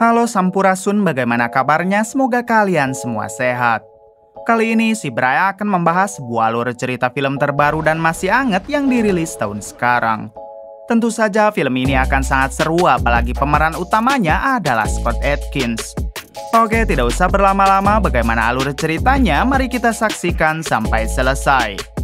Halo Sampurasun, bagaimana kabarnya? Semoga kalian semua sehat. Kali ini si Bray akan membahas sebuah alur cerita film terbaru dan masih anget yang dirilis tahun sekarang. Tentu saja film ini akan sangat seru apalagi pemeran utamanya adalah Scott Adkins. Oke, tidak usah berlama-lama, bagaimana alur ceritanya? Mari kita saksikan sampai selesai.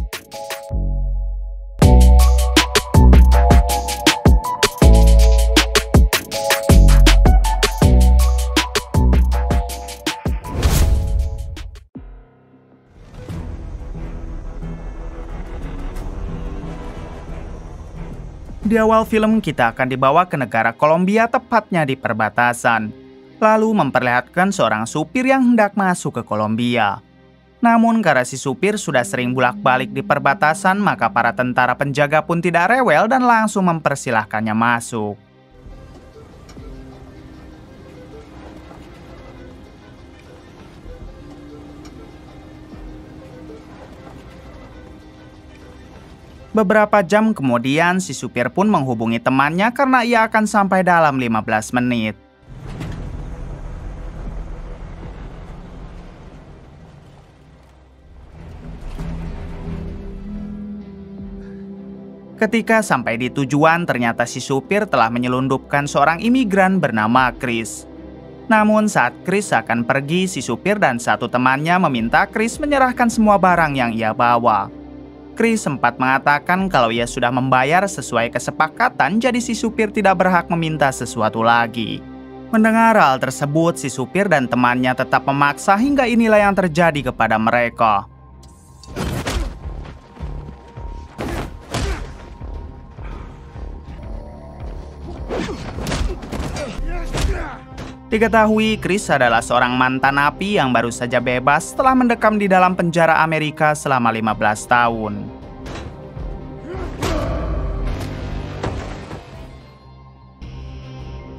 Di awal film kita akan dibawa ke negara Kolombia, tepatnya di perbatasan. Lalu memperlihatkan seorang supir yang hendak masuk ke Kolombia. Namun karena si supir sudah sering bolak-balik di perbatasan, maka para tentara penjaga pun tidak rewel dan langsung mempersilahkannya masuk. Beberapa jam kemudian, si supir pun menghubungi temannya karena ia akan sampai dalam 15 menit. Ketika sampai di tujuan, ternyata si supir telah menyelundupkan seorang imigran bernama Chris. Namun saat Chris akan pergi, si supir dan satu temannya meminta Chris menyerahkan semua barang yang ia bawa. Chris sempat mengatakan kalau ia sudah membayar sesuai kesepakatan, jadi si supir tidak berhak meminta sesuatu lagi. Mendengar hal tersebut, si supir dan temannya tetap memaksa hingga inilah yang terjadi kepada mereka. Diketahui Chris adalah seorang mantan napi yang baru saja bebas setelah mendekam di dalam penjara Amerika selama 15 tahun.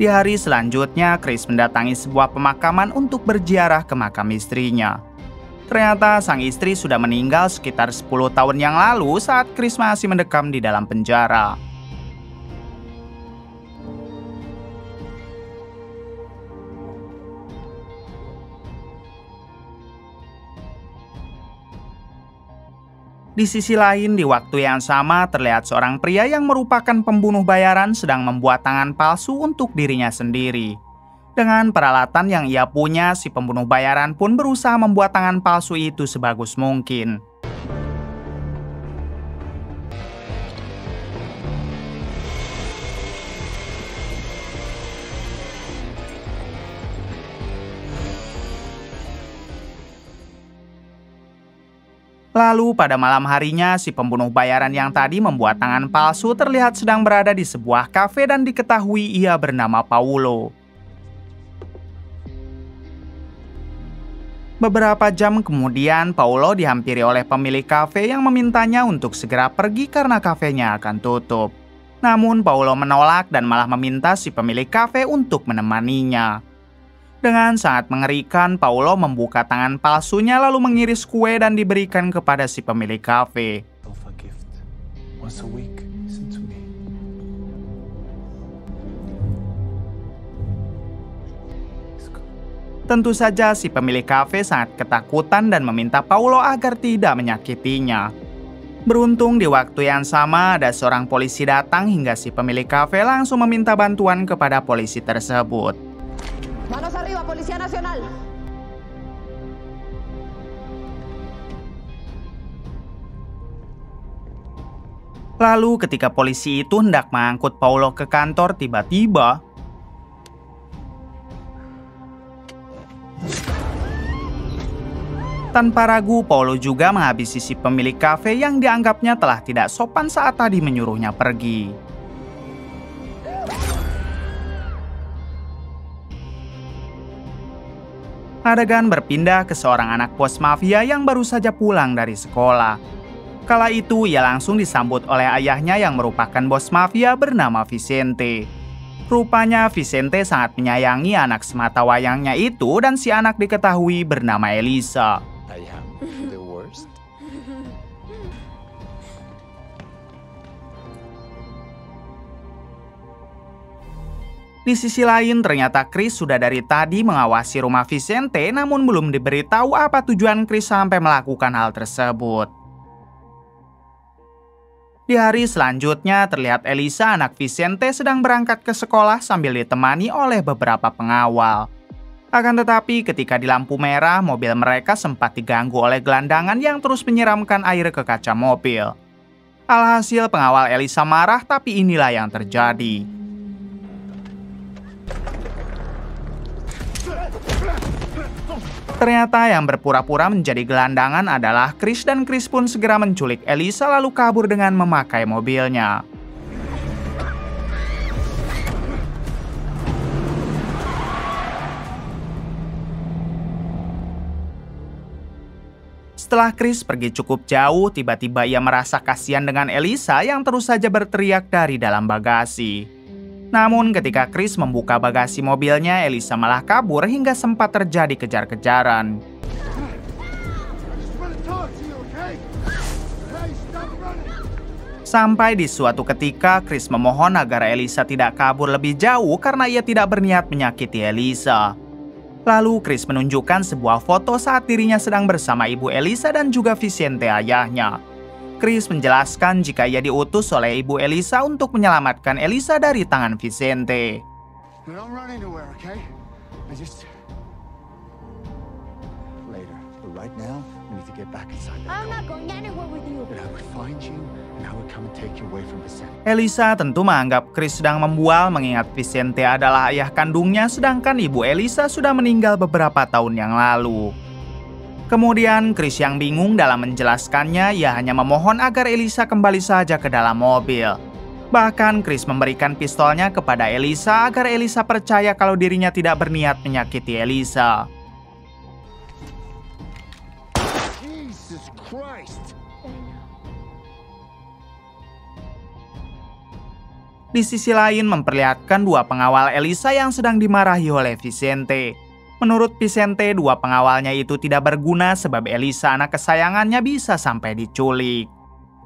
Di hari selanjutnya, Chris mendatangi sebuah pemakaman untuk berziarah ke makam istrinya. Ternyata sang istri sudah meninggal sekitar 10 tahun yang lalu saat Chris masih mendekam di dalam penjara. Di sisi lain, di waktu yang sama terlihat seorang pria yang merupakan pembunuh bayaran sedang membuat tangan palsu untuk dirinya sendiri. Dengan peralatan yang ia punya, si pembunuh bayaran pun berusaha membuat tangan palsu itu sebagus mungkin. Lalu pada malam harinya, si pembunuh bayaran yang tadi membuat tangan palsu terlihat sedang berada di sebuah kafe dan diketahui ia bernama Paulo. Beberapa jam kemudian, Paulo dihampiri oleh pemilik kafe yang memintanya untuk segera pergi karena kafenya akan tutup. Namun Paulo menolak dan malah meminta si pemilik kafe untuk menemaninya. Dengan sangat mengerikan, Paulo membuka tangan palsunya lalu mengiris kue dan diberikan kepada si pemilik kafe. Tentu saja si pemilik kafe sangat ketakutan dan meminta Paulo agar tidak menyakitinya. Beruntung di waktu yang sama ada seorang polisi datang hingga si pemilik kafe langsung meminta bantuan kepada polisi tersebut. Manos arriba, Policía Nacional. Lalu ketika polisi itu hendak mengangkut Paulo ke kantor, tiba-tiba tanpa ragu, Paulo juga menghabisi si pemilik kafe yang dianggapnya telah tidak sopan saat tadi menyuruhnya pergi. Adegan berpindah ke seorang anak bos mafia yang baru saja pulang dari sekolah. Kala itu ia langsung disambut oleh ayahnya yang merupakan bos mafia bernama Vicente. Rupanya Vicente sangat menyayangi anak semata wayangnya itu dan si anak diketahui bernama Elisa. I am the worst. Di sisi lain, ternyata Chris sudah dari tadi mengawasi rumah Vicente, namun belum diberitahu apa tujuan Chris sampai melakukan hal tersebut. Di hari selanjutnya, terlihat Elisa, anak Vicente, sedang berangkat ke sekolah sambil ditemani oleh beberapa pengawal. Akan tetapi, ketika di lampu merah, mobil mereka sempat diganggu oleh gelandangan yang terus menyiramkan air ke kaca mobil. Alhasil, pengawal Elisa marah, tapi inilah yang terjadi. Ternyata yang berpura-pura menjadi gelandangan adalah Chris, dan Chris pun segera menculik Elisa lalu kabur dengan memakai mobilnya. Setelah Chris pergi cukup jauh, tiba-tiba ia merasa kasihan dengan Elisa yang terus saja berteriak dari dalam bagasi. Namun ketika Chris membuka bagasi mobilnya, Elisa malah kabur hingga sempat terjadi kejar-kejaran. Sampai di suatu ketika, Chris memohon agar Elisa tidak kabur lebih jauh karena ia tidak berniat menyakiti Elisa. Lalu Chris menunjukkan sebuah foto saat dirinya sedang bersama ibu Elisa dan juga Vicente ayahnya. Chris menjelaskan jika ia diutus oleh ibu Elisa untuk menyelamatkan Elisa dari tangan Vicente. Elisa tentu menganggap Chris sedang membual mengingat Vicente adalah ayah kandungnya sedangkan ibu Elisa sudah meninggal beberapa tahun yang lalu. Kemudian Chris yang bingung dalam menjelaskannya, ia hanya memohon agar Elisa kembali saja ke dalam mobil. Bahkan Chris memberikan pistolnya kepada Elisa agar Elisa percaya kalau dirinya tidak berniat menyakiti Elisa. Jesus Christ. Di sisi lain memperlihatkan dua pengawal Elisa yang sedang dimarahi oleh Vicente. Menurut Vicente, dua pengawalnya itu tidak berguna sebab Elisa, anak kesayangannya, bisa sampai diculik.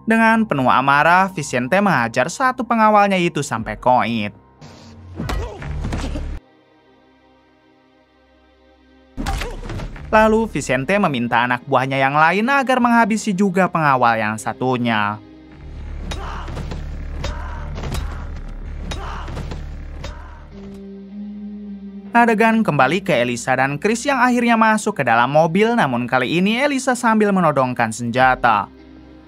Dengan penuh amarah, Vicente menghajar satu pengawalnya itu sampai koit. Lalu Vicente meminta anak buahnya yang lain agar menghabisi juga pengawal yang satunya. Adegan kembali ke Elisa dan Chris yang akhirnya masuk ke dalam mobil, namun kali ini Elisa sambil menodongkan senjata.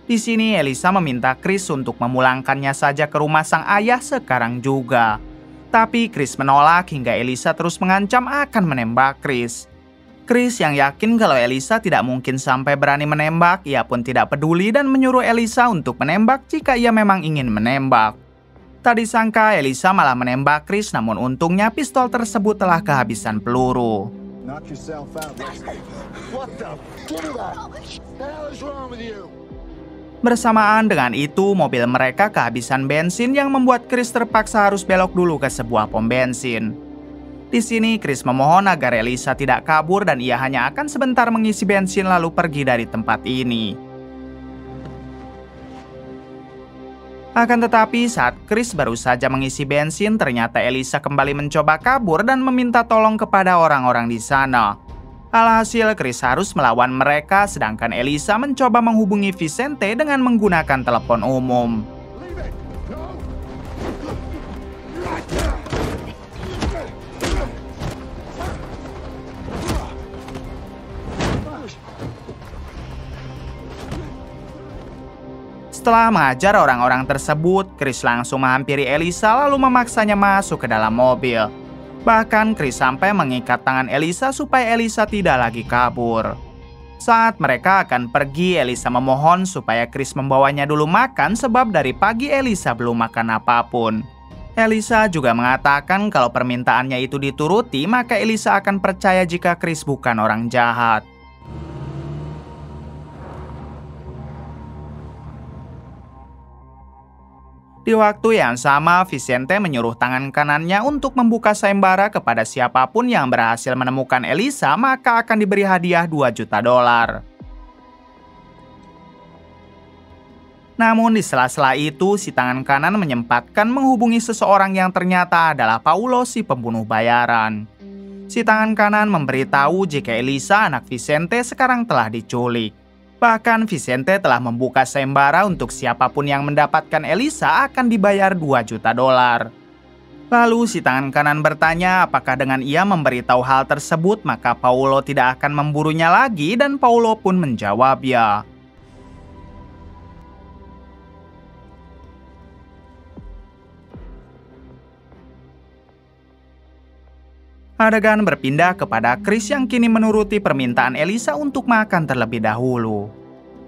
Di sini Elisa meminta Chris untuk memulangkannya saja ke rumah sang ayah sekarang juga. Tapi Chris menolak hingga Elisa terus mengancam akan menembak Chris. Chris yang yakin kalau Elisa tidak mungkin sampai berani menembak, ia pun tidak peduli dan menyuruh Elisa untuk menembak jika ia memang ingin menembak. Tak disangka Elisa malah menembak Chris, namun untungnya pistol tersebut telah kehabisan peluru. Bersamaan dengan itu, mobil mereka kehabisan bensin yang membuat Chris terpaksa harus belok dulu ke sebuah pom bensin. Di sini Chris memohon agar Elisa tidak kabur dan ia hanya akan sebentar mengisi bensin lalu pergi dari tempat ini. Akan tetapi saat Chris baru saja mengisi bensin, ternyata Elisa kembali mencoba kabur dan meminta tolong kepada orang-orang di sana. Alhasil Chris harus melawan mereka, sedangkan Elisa mencoba menghubungi Vicente dengan menggunakan telepon umum. Setelah mengajar orang-orang tersebut, Chris langsung menghampiri Elisa lalu memaksanya masuk ke dalam mobil. Bahkan Chris sampai mengikat tangan Elisa supaya Elisa tidak lagi kabur. Saat mereka akan pergi, Elisa memohon supaya Chris membawanya dulu makan sebab dari pagi Elisa belum makan apapun. Elisa juga mengatakan kalau permintaannya itu dituruti, maka Elisa akan percaya jika Chris bukan orang jahat. Di waktu yang sama, Vicente menyuruh tangan kanannya untuk membuka sayembara kepada siapapun yang berhasil menemukan Elisa, maka akan diberi hadiah $2 juta. Namun di sela-sela itu, si tangan kanan menyempatkan menghubungi seseorang yang ternyata adalah Paulo si pembunuh bayaran. Si tangan kanan memberitahu jika Elisa, anak Vicente, sekarang telah diculik. Bahkan Vicente telah membuka sayembara untuk siapapun yang mendapatkan Elisa akan dibayar 2 juta dolar. Lalu si tangan kanan bertanya apakah dengan ia memberitahu hal tersebut maka Paulo tidak akan memburunya lagi, dan Paulo pun menjawab ya. Adegan berpindah kepada Chris yang kini menuruti permintaan Elisa untuk makan terlebih dahulu.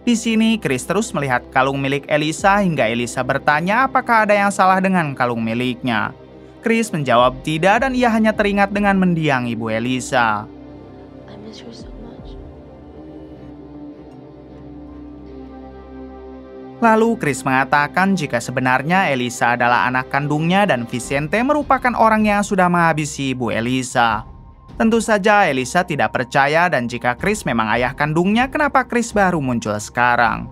Di sini Chris terus melihat kalung milik Elisa hingga Elisa bertanya apakah ada yang salah dengan kalung miliknya. Chris menjawab tidak dan ia hanya teringat dengan mendiang ibu Elisa. I miss her so much. Lalu Chris mengatakan jika sebenarnya Elisa adalah anak kandungnya dan Vicente merupakan orang yang sudah menghabisi ibu Elisa. Tentu saja Elisa tidak percaya, dan jika Chris memang ayah kandungnya, kenapa Chris baru muncul sekarang?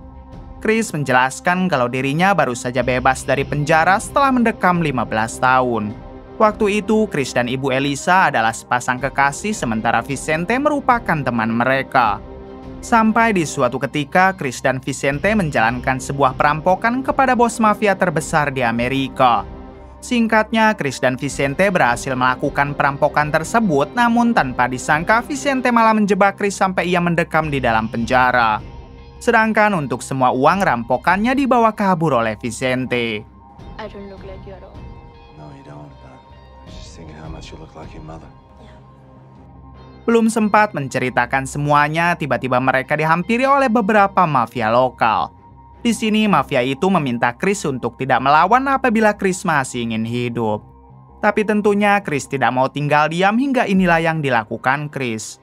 Chris menjelaskan kalau dirinya baru saja bebas dari penjara setelah mendekam 15 tahun. Waktu itu Chris dan ibu Elisa adalah sepasang kekasih, sementara Vicente merupakan teman mereka. Sampai di suatu ketika, Chris dan Vicente menjalankan sebuah perampokan kepada bos mafia terbesar di Amerika. Singkatnya, Chris dan Vicente berhasil melakukan perampokan tersebut, namun tanpa disangka Vicente malah menjebak Chris sampai ia mendekam di dalam penjara. Sedangkan untuk semua uang rampokannya dibawa kabur oleh Vicente. I don't look like you at all. No, you don't. But I was just thinking how much you look like your mother. Belum sempat menceritakan semuanya, tiba-tiba mereka dihampiri oleh beberapa mafia lokal. Di sini mafia itu meminta Chris untuk tidak melawan apabila Chris masih ingin hidup. Tapi tentunya Chris tidak mau tinggal diam, hingga inilah yang dilakukan Chris.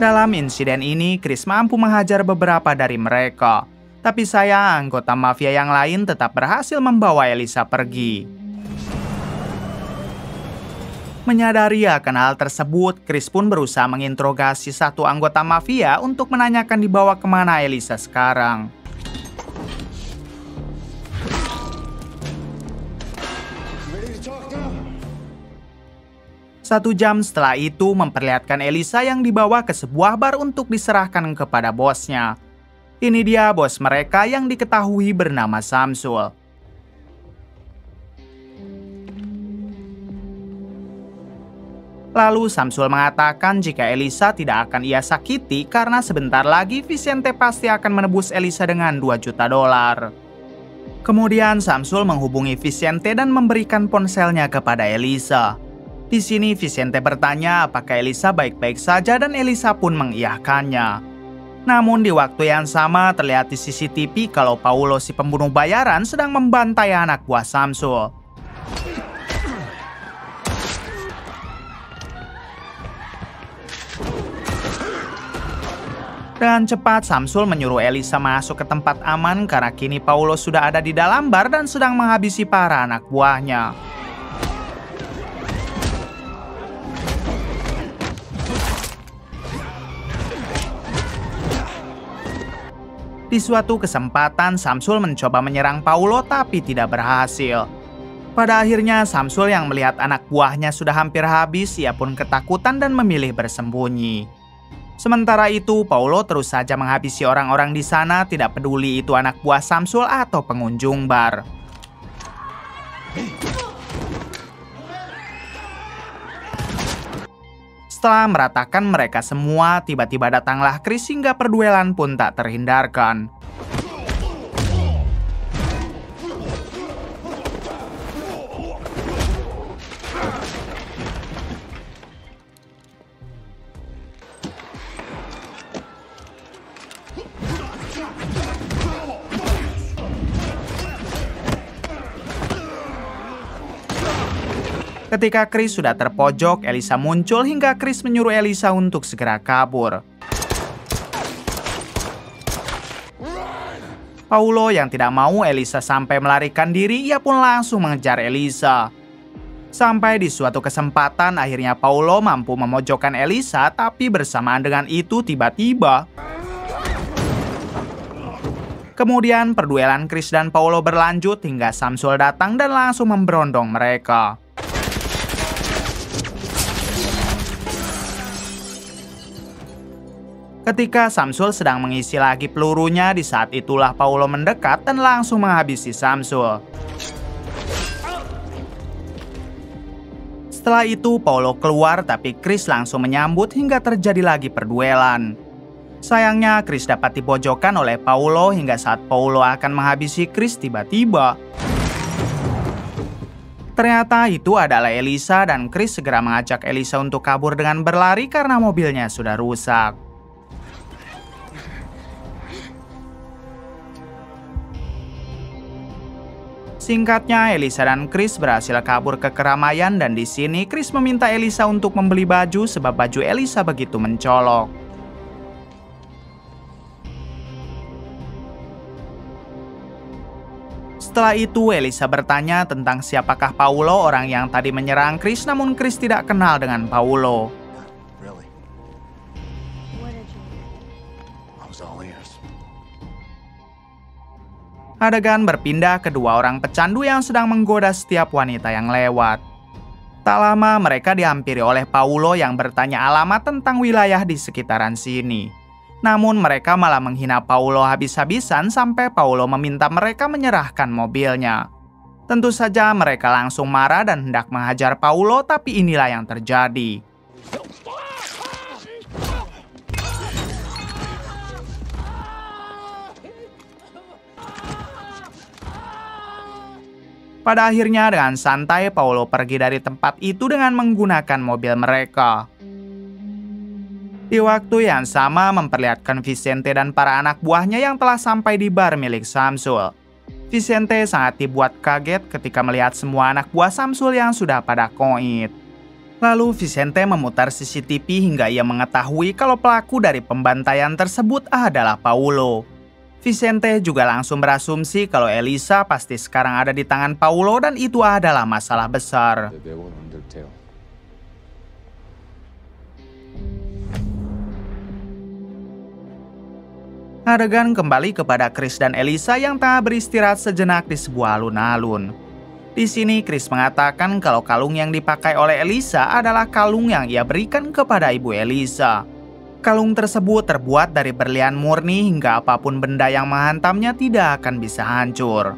Dalam insiden ini, Chris mampu menghajar beberapa dari mereka. Tapi sayang, anggota mafia yang lain tetap berhasil membawa Elisa pergi. Menyadari akan hal tersebut, Chris pun berusaha menginterogasi satu anggota mafia untuk menanyakan dibawa kemana Elisa sekarang. Ready to talk now? 1 jam setelah itu memperlihatkan Elisa yang dibawa ke sebuah bar untuk diserahkan kepada bosnya. Ini dia bos mereka yang diketahui bernama Samsul. Lalu Samsul mengatakan jika Elisa tidak akan ia sakiti karena sebentar lagi Vicente pasti akan menebus Elisa dengan 2 juta dolar. Kemudian Samsul menghubungi Vicente dan memberikan ponselnya kepada Elisa. Di sini Vicente bertanya apakah Elisa baik-baik saja dan Elisa pun mengiyakannya. Namun di waktu yang sama terlihat di CCTV kalau Paulo si pembunuh bayaran sedang membantai anak buah Samsul. Dengan cepat Samsul menyuruh Elisa masuk ke tempat aman karena kini Paulo sudah ada di dalam bar dan sedang menghabisi para anak buahnya. Di suatu kesempatan, Samsul mencoba menyerang Paulo tapi tidak berhasil. Pada akhirnya, Samsul yang melihat anak buahnya sudah hampir habis, ia pun ketakutan dan memilih bersembunyi. Sementara itu, Paulo terus saja menghabisi orang-orang di sana, tidak peduli itu anak buah Samsul atau pengunjung bar. Setelah meratakan mereka semua, tiba-tiba datanglah Chris hingga perduelan pun tak terhindarkan. Ketika Chris sudah terpojok, Elisa muncul hingga Chris menyuruh Elisa untuk segera kabur. Paulo yang tidak mau Elisa sampai melarikan diri, ia pun langsung mengejar Elisa. Sampai di suatu kesempatan akhirnya Paulo mampu memojokkan Elisa, tapi bersamaan dengan itu tiba-tiba kemudian perduelan Chris dan Paulo berlanjut hingga Samsul datang dan langsung memberondong mereka. Ketika Samsul sedang mengisi lagi pelurunya, di saat itulah Paulo mendekat dan langsung menghabisi Samsul. Setelah itu Paulo keluar, tapi Chris langsung menyambut hingga terjadi lagi perduelan. Sayangnya Chris dapat dipojokkan oleh Paulo hingga saat Paulo akan menghabisi Chris tiba-tiba ternyata itu adalah Elisa dan Chris segera mengajak Elisa untuk kabur dengan berlari karena mobilnya sudah rusak. Singkatnya, Elisa dan Chris berhasil kabur ke keramaian dan di sini Chris meminta Elisa untuk membeli baju sebab baju Elisa begitu mencolok. Setelah itu, Elisa bertanya tentang siapakah Paulo, orang yang tadi menyerang Chris, namun Chris tidak kenal dengan Paulo. Really? What did you I was all ears. Adegan berpindah ke dua orang pecandu yang sedang menggoda setiap wanita yang lewat. Tak lama mereka dihampiri oleh Paulo yang bertanya alamat tentang wilayah di sekitaran sini. Namun mereka malah menghina Paulo habis-habisan sampai Paulo meminta mereka menyerahkan mobilnya. Tentu saja mereka langsung marah dan hendak menghajar Paulo, tapi inilah yang terjadi. Pada akhirnya dengan santai Paulo pergi dari tempat itu dengan menggunakan mobil mereka. Di waktu yang sama memperlihatkan Vicente dan para anak buahnya yang telah sampai di bar milik Samsul. Vicente sangat dibuat kaget ketika melihat semua anak buah Samsul yang sudah pada koit. Lalu Vicente memutar CCTV hingga ia mengetahui kalau pelaku dari pembantaian tersebut adalah Paulo. Vicente juga langsung berasumsi kalau Elisa pasti sekarang ada di tangan Paulo dan itu adalah masalah besar. They will undertale. Adegan kembali kepada Chris dan Elisa yang tengah beristirahat sejenak di sebuah alun-alun. Di sini Chris mengatakan kalau kalung yang dipakai oleh Elisa adalah kalung yang ia berikan kepada ibu Elisa. Kalung tersebut terbuat dari berlian murni hingga apapun benda yang menghantamnya tidak akan bisa hancur.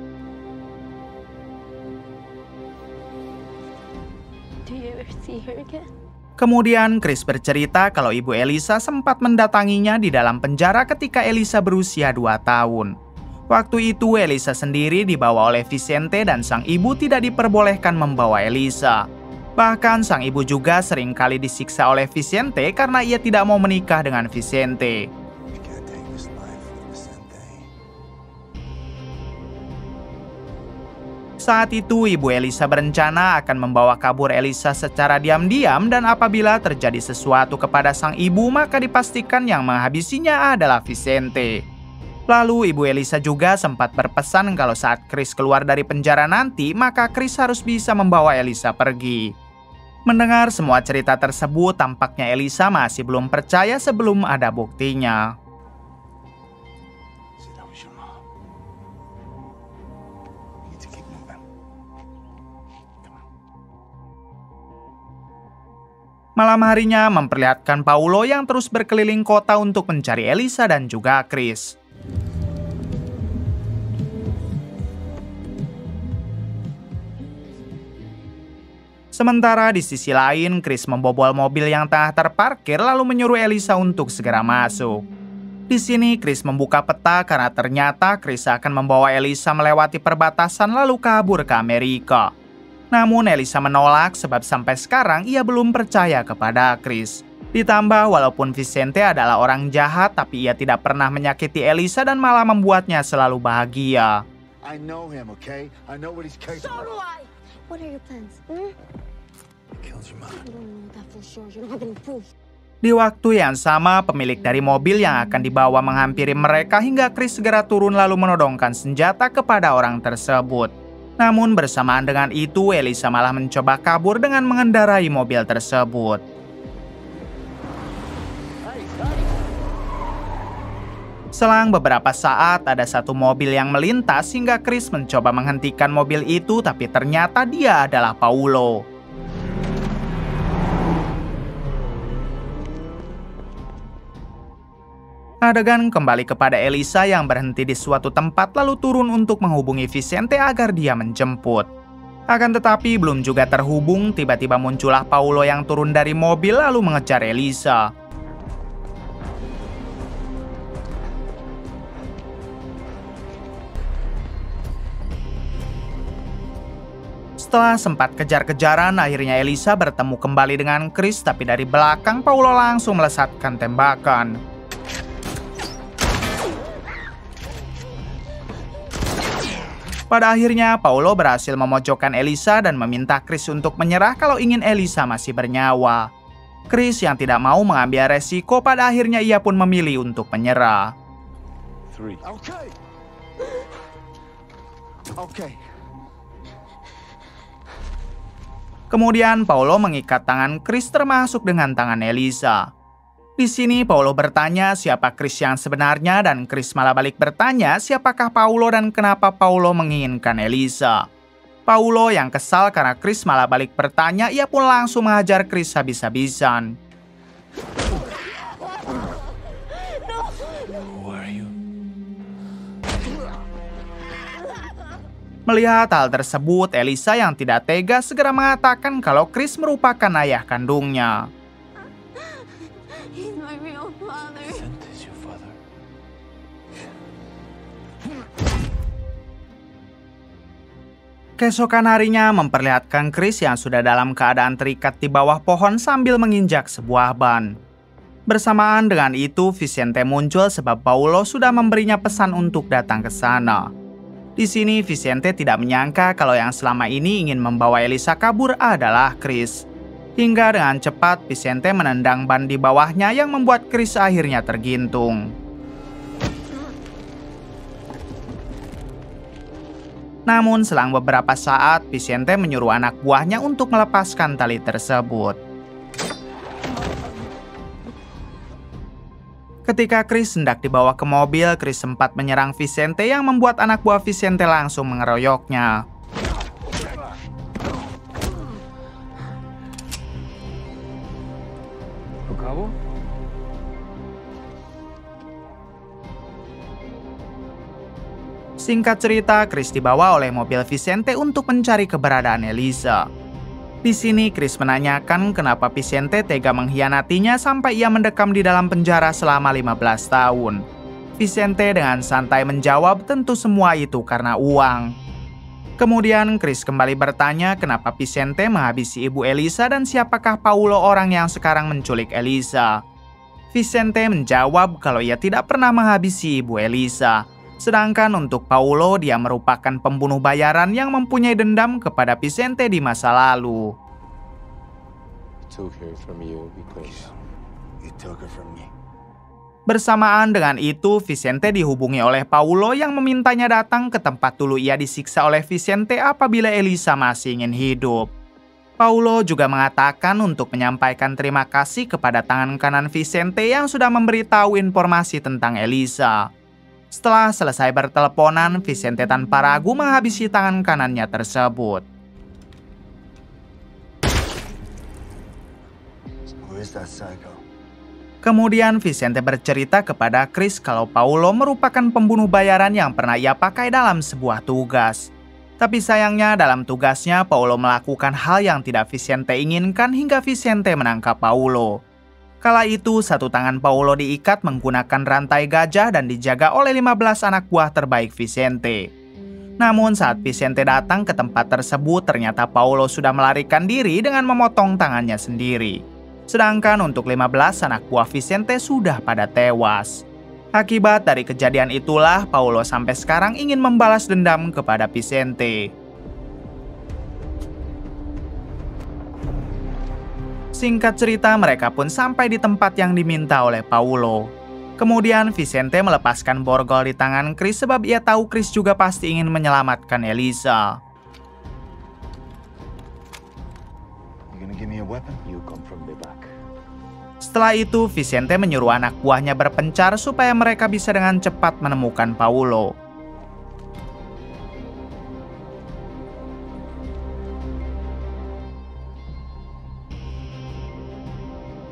Do you ever see her again? Kemudian Chris bercerita kalau ibu Elisa sempat mendatanginya di dalam penjara ketika Elisa berusia 2 tahun. Waktu itu Elisa sendiri dibawa oleh Vicente dan sang ibu tidak diperbolehkan membawa Elisa. Bahkan sang ibu juga sering kali disiksa oleh Vicente karena ia tidak mau menikah dengan Vicente. You can't take this life with Vicente. Saat itu ibu Elisa berencana akan membawa kabur Elisa secara diam-diam dan apabila terjadi sesuatu kepada sang ibu maka dipastikan yang menghabisinya adalah Vicente. Lalu ibu Elisa juga sempat berpesan kalau saat Chris keluar dari penjara nanti maka Chris harus bisa membawa Elisa pergi. Mendengar semua cerita tersebut, tampaknya Elisa masih belum percaya sebelum ada buktinya. See, that was your mom. You need to keep moving. Come on. Malam harinya memperlihatkan Paulo yang terus berkeliling kota untuk mencari Elisa dan juga Chris. Sementara di sisi lain, Chris membobol mobil yang tengah terparkir lalu menyuruh Elisa untuk segera masuk. Di sini Chris membuka peta karena ternyata Chris akan membawa Elisa melewati perbatasan lalu kabur ke Amerika. Namun Elisa menolak sebab sampai sekarang ia belum percaya kepada Chris. Ditambah walaupun Vicente adalah orang jahat tapi ia tidak pernah menyakiti Elisa dan malah membuatnya selalu bahagia. I know him, okay? I know what he's capable of. What are your plans? He killed your mom. I don't know that for sure. You don't have any proof. Di waktu yang sama, pemilik dari mobil yang akan dibawa menghampiri mereka hingga Chris segera turun lalu menodongkan senjata kepada orang tersebut. Namun bersamaan dengan itu, Elisa malah mencoba kabur dengan mengendarai mobil tersebut. Selang beberapa saat, ada satu mobil yang melintas hingga Chris mencoba menghentikan mobil itu, tapi ternyata dia adalah Paulo. Adegan kembali kepada Elisa yang berhenti di suatu tempat lalu turun untuk menghubungi Vicente agar dia menjemput. Akan tetapi belum juga terhubung, tiba-tiba muncullah Paulo yang turun dari mobil lalu mengejar Elisa. Setelah sempat kejar-kejaran, akhirnya Elisa bertemu kembali dengan Chris, tapi dari belakang Paulo langsung melesatkan tembakan. Pada akhirnya, Paulo berhasil memojokkan Elisa dan meminta Chris untuk menyerah kalau ingin Elisa masih bernyawa. Chris yang tidak mau mengambil resiko, pada akhirnya ia pun memilih untuk menyerah. Kemudian Paulo mengikat tangan Chris termasuk dengan tangan Elisa. Di sini Paulo bertanya siapa Chris yang sebenarnya dan Chris malah balik bertanya siapakah Paulo dan kenapa Paulo menginginkan Elisa. Paulo yang kesal karena Chris malah balik bertanya, ia pun langsung menghajar Chris habis-habisan. Melihat hal tersebut, Elisa yang tidak tega segera mengatakan kalau Chris merupakan ayah kandungnya. He's my real father. Vicente's your father. Keesokan harinya memperlihatkan Chris yang sudah dalam keadaan terikat di bawah pohon sambil menginjak sebuah ban. Bersamaan dengan itu, Vicente muncul sebab Paulo sudah memberinya pesan untuk datang ke sana. Di sini Vicente tidak menyangka kalau yang selama ini ingin membawa Elisa kabur adalah Chris. Hingga dengan cepat Vicente menendang ban di bawahnya yang membuat Chris akhirnya tergintung. Namun selang beberapa saat Vicente menyuruh anak buahnya untuk melepaskan tali tersebut. Ketika Chris hendak dibawa ke mobil, Chris sempat menyerang Vicente yang membuat anak buah Vicente langsung mengeroyoknya. Singkat cerita, Chris dibawa oleh mobil Vicente untuk mencari keberadaan Elisa. Di sini Chris menanyakan kenapa Vicente tega mengkhianatinya sampai ia mendekam di dalam penjara selama 15 tahun. Vicente dengan santai menjawab tentu semua itu karena uang. Kemudian Chris kembali bertanya kenapa Vicente menghabisi ibu Elisa dan siapakah Paulo orang yang sekarang menculik Elisa. Vicente menjawab kalau ia tidak pernah menghabisi ibu Elisa. Sedangkan untuk Paulo, dia merupakan pembunuh bayaran yang mempunyai dendam kepada Vicente di masa lalu. Bersamaan dengan itu, Vicente dihubungi oleh Paulo yang memintanya datang ke tempat dulu ia disiksa oleh Vicente apabila Elisa masih ingin hidup. Paulo juga mengatakan untuk menyampaikan terima kasih kepada tangan kanan Vicente yang sudah memberitahu informasi tentang Elisa. Setelah selesai berteleponan, Vicente tanpa ragu menghabisi tangan kanannya tersebut. Kemudian Vicente bercerita kepada Chris kalau Paulo merupakan pembunuh bayaran yang pernah ia pakai dalam sebuah tugas. Tapi sayangnya dalam tugasnya Paulo melakukan hal yang tidak Vicente inginkan hingga Vicente menangkap Paulo. Kala itu, satu tangan Paulo diikat menggunakan rantai gajah dan dijaga oleh 15 anak buah terbaik Vicente. Namun saat Vicente datang ke tempat tersebut, ternyata Paulo sudah melarikan diri dengan memotong tangannya sendiri. Sedangkan untuk 15 anak buah Vicente sudah pada tewas. Akibat dari kejadian itulah, Paulo sampai sekarang ingin membalas dendam kepada Vicente. Singkat cerita, mereka pun sampai di tempat yang diminta oleh Paulo. Kemudian Vicente melepaskan borgol di tangan Chris sebab ia tahu Chris juga pasti ingin menyelamatkan Elisa. weapon? You come from the back. Setelah itu, Vicente menyuruh anak buahnya berpencar supaya mereka bisa dengan cepat menemukan Paulo.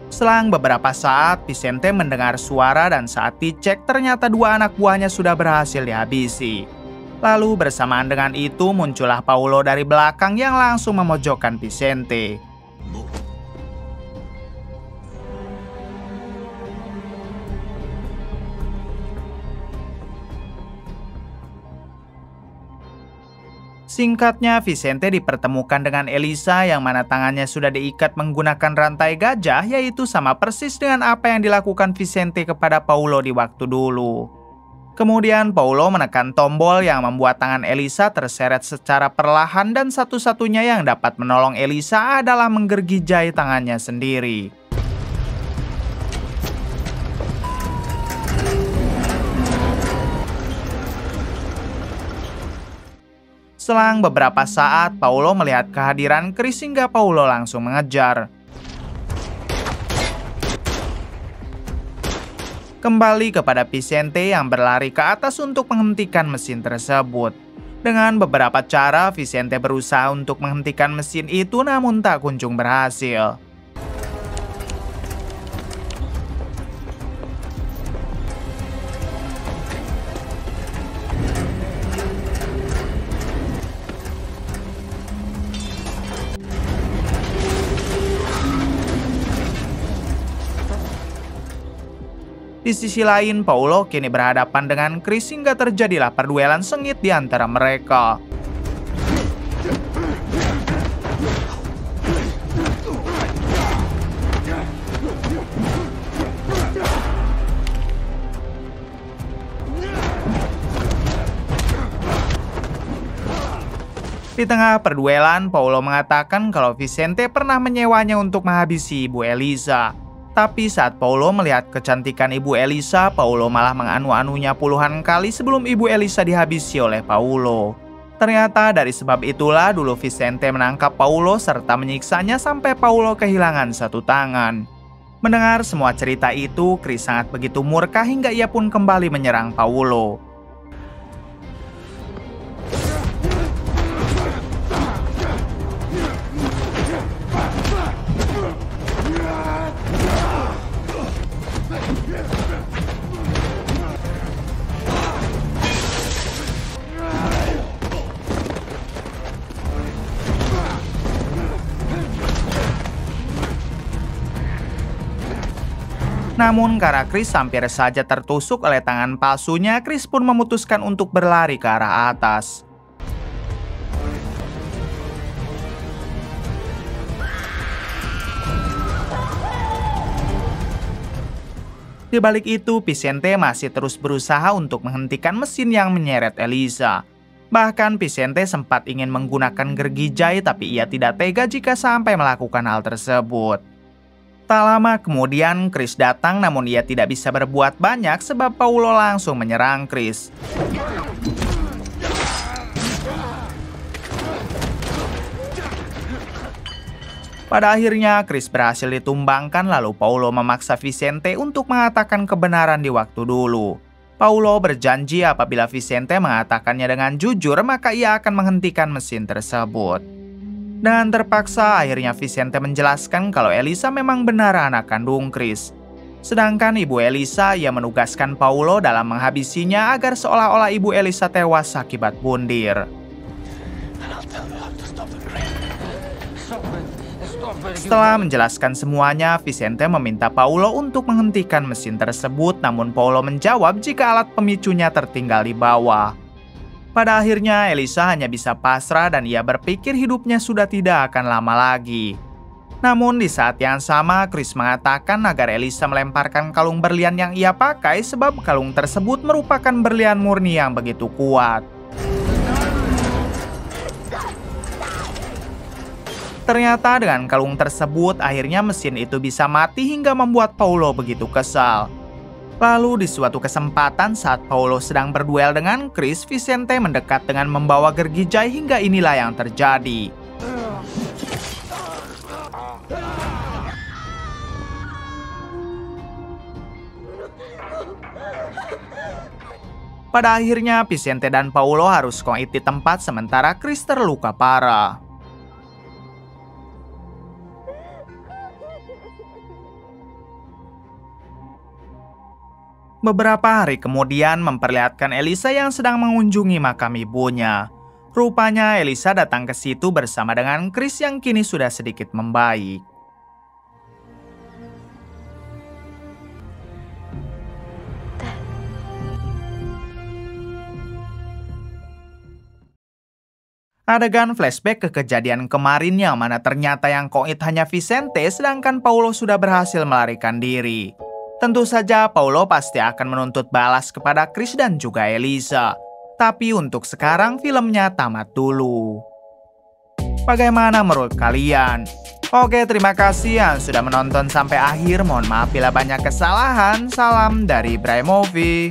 Selang beberapa saat, Vicente mendengar suara dan saat dicek ternyata dua anak buahnya sudah berhasil dihabisi. Lalu bersamaan dengan itu muncullah Paulo dari belakang yang langsung memojokkan Vicente. Singkatnya, Vicente dipertemukan dengan Elisa yang mana tangannya sudah diikat menggunakan rantai gajah, yaitu sama persis dengan apa yang dilakukan Vicente kepada Paulo di waktu dulu. Kemudian Paulo menekan tombol yang membuat tangan Elisa terseret secara perlahan dan satu-satunya yang dapat menolong Elisa adalah menggergijai tangannya sendiri. Selang beberapa saat, Paulo melihat kehadiran Chris hingga Paulo langsung mengejar. Kembali kepada Vicente yang berlari ke atas untuk menghentikan mesin tersebut. Dengan beberapa cara, Vicente berusaha untuk menghentikan mesin itu namun tak kunjung berhasil. Di sisi lain, Paulo kini berhadapan dengan Chris hingga terjadilah perduelan sengit di antara mereka. Di tengah perduelan, Paulo mengatakan kalau Vicente pernah menyewanya untuk menghabisi Ibu Elisa. Tapi saat Paulo melihat kecantikan Ibu Elisa, Paulo malah menganu-anunya puluhan kali sebelum Ibu Elisa dihabisi oleh Paulo. Ternyata dari sebab itulah dulu Vicente menangkap Paulo serta menyiksanya sampai Paulo kehilangan satu tangan. Mendengar semua cerita itu, Chris sangat begitu murka hingga ia pun kembali menyerang Paulo. Namun karena Chris hampir saja tertusuk oleh tangan palsunya, Chris pun memutuskan untuk berlari ke arah atas. Di balik itu, Vicente masih terus berusaha untuk menghentikan mesin yang menyeret Elisa. Bahkan Vicente sempat ingin menggunakan gergijai, tapi ia tidak tega jika sampai melakukan hal tersebut. Tak lama kemudian, Chris datang namun ia tidak bisa berbuat banyak sebab Paulo langsung menyerang Chris. Pada akhirnya, Chris berhasil ditumbangkan lalu Paulo memaksa Vicente untuk mengatakan kebenaran di waktu dulu. Paulo berjanji apabila Vicente mengatakannya dengan jujur, maka ia akan menghentikan mesin tersebut. Dan terpaksa akhirnya Vicente menjelaskan kalau Elisa memang benar anak kandung Chris. Sedangkan Ibu Elisa ia menugaskan Paulo dalam menghabisinya agar seolah-olah Ibu Elisa tewas akibat bundir. Setelah menjelaskan semuanya, Vicente meminta Paulo untuk menghentikan mesin tersebut, namun Paulo menjawab jika alat pemicunya tertinggal di bawah. Pada akhirnya, Elisa hanya bisa pasrah dan ia berpikir hidupnya sudah tidak akan lama lagi. Namun di saat yang sama, Chris mengatakan agar Elisa melemparkan kalung berlian yang ia pakai sebab kalung tersebut merupakan berlian murni yang begitu kuat. Ternyata dengan kalung tersebut, akhirnya mesin itu bisa mati hingga membuat Paulo begitu kesal. Lalu di suatu kesempatan saat Paulo sedang berduel dengan Chris, Vicente mendekat dengan membawa gergijai hingga inilah yang terjadi. Pada akhirnya, Vicente dan Paulo harus koit di tempat sementara Chris terluka parah. Beberapa hari kemudian memperlihatkan Elisa yang sedang mengunjungi makam ibunya. Rupanya Elisa datang ke situ bersama dengan Chris yang kini sudah sedikit membaik. Adegan flashback ke kejadian kemarin yang mana ternyata yang koit hanya Vicente sedangkan Paulo sudah berhasil melarikan diri. Tentu saja Paulo pasti akan menuntut balas kepada Chris dan juga Elisa. Tapi untuk sekarang filmnya tamat dulu. Bagaimana menurut kalian? Oke, terima kasih yang sudah menonton sampai akhir. Mohon maaf bila banyak kesalahan. Salam dari Bray Movie.